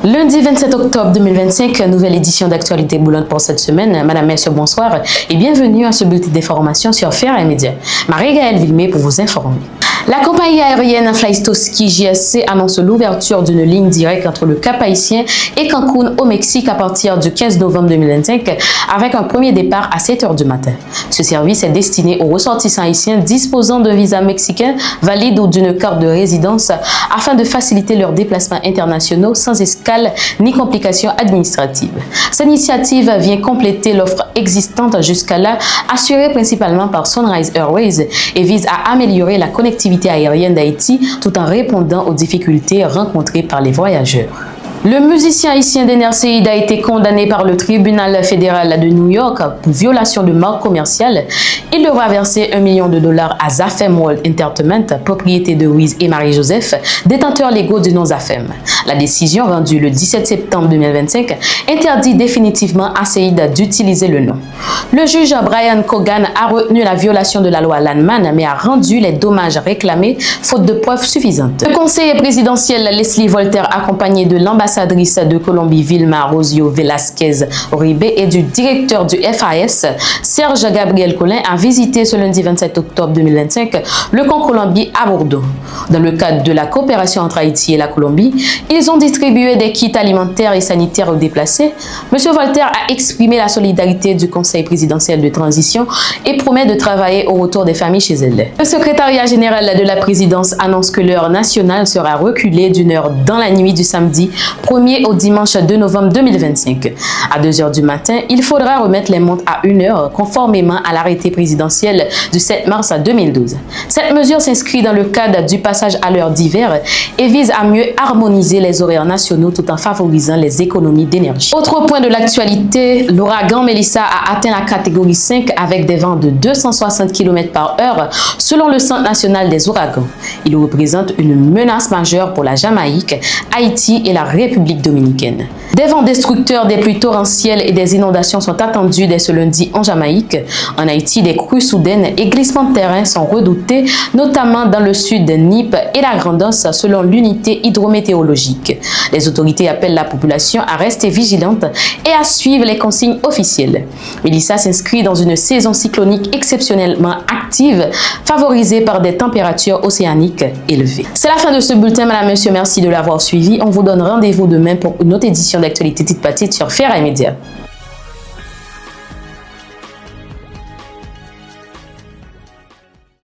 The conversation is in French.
Lundi 27 octobre 2025, nouvelle édition d'Actualité Boulogne pour cette semaine. Madame, messieurs, bonsoir et bienvenue à ce bulletin d'information sur Fera Media. Marie-Gaëlle Villemé pour vous informer. La compagnie aérienne Flystoski JSC annonce l'ouverture d'une ligne directe entre le Cap-Haïtien et Cancun au Mexique à partir du 15 novembre 2025 avec un premier départ à 7 h du matin. Ce service est destiné aux ressortissants haïtiens disposant d'un visa mexicain valide ou d'une carte de résidence afin de faciliter leurs déplacements internationaux sans escale ni complications administratives. Cette initiative vient compléter l'offre existante jusqu'à là, assurée principalement par Sunrise Airways et vise à améliorer la connectivité aérienne d'Haïti tout en répondant aux difficultés rencontrées par les voyageurs. Le musicien haïtien Dener Seid a été condamné par le tribunal fédéral de New York pour violation de marque commerciale. Il devra verser $1 million à Zafem World Entertainment, propriété de Wiz et Marie-Joseph, détenteurs légaux du nom Zafem. La décision rendue le 17 septembre 2025 interdit définitivement à Seid d'utiliser le nom. Le juge Brian Cogan a retenu la violation de la loi Landman, mais a rendu les dommages réclamés faute de preuves suffisantes. Le conseiller présidentiel Leslie Voltaire, accompagné de l'ambassadrice de Colombie Vilma Rosio Velasquez Uribe et du directeur du FAS, Serge Gabriel Collin, a visité ce lundi 27 octobre 2025 le camp Colombie à Bordeaux. Dans le cadre de la coopération entre Haïti et la Colombie, ils ont distribué des kits alimentaires et sanitaires aux déplacés. M. Voltaire a exprimé la solidarité du Conseil présidentiel de transition et promet de travailler au retour des familles chez elles. Le secrétariat général de la présidence annonce que l'heure nationale sera reculée d'une heure dans la nuit du samedi 1er au dimanche 2 novembre 2025. À 2 h du matin, il faudra remettre les montres à 1 h conformément à l'arrêté présidentiel du 7 mars 2012. Cette mesure s'inscrit dans le cadre du passage à l'heure d'hiver et vise à mieux harmoniser les horaires nationaux tout en favorisant les économies d'énergie. Autre point de l'actualité, l'ouragan Melissa a atteint la catégorie 5 avec des vents de 260 km/h selon le Centre national des ouragans. Il représente une menace majeure pour la Jamaïque, Haïti et la République dominicaine. Des vents destructeurs, des pluies torrentielles et des inondations sont attendus dès ce lundi en Jamaïque. En Haïti, des crues soudaines et glissements de terrain sont redoutés, notamment dans le sud de Nip et la Grande-Anse selon l'unité hydrométéorologique. Les autorités appellent la population à rester vigilante et à suivre les consignes officielles. Melissa s'inscrit dans une saison cyclonique exceptionnellement active, favorisée par des températures océaniques élevées. C'est la fin de ce bulletin, madame, monsieur, merci de l'avoir suivi. On vous donne rendez-vous demain pour une autre édition d'Actualité Tite Patite sur Fera Media.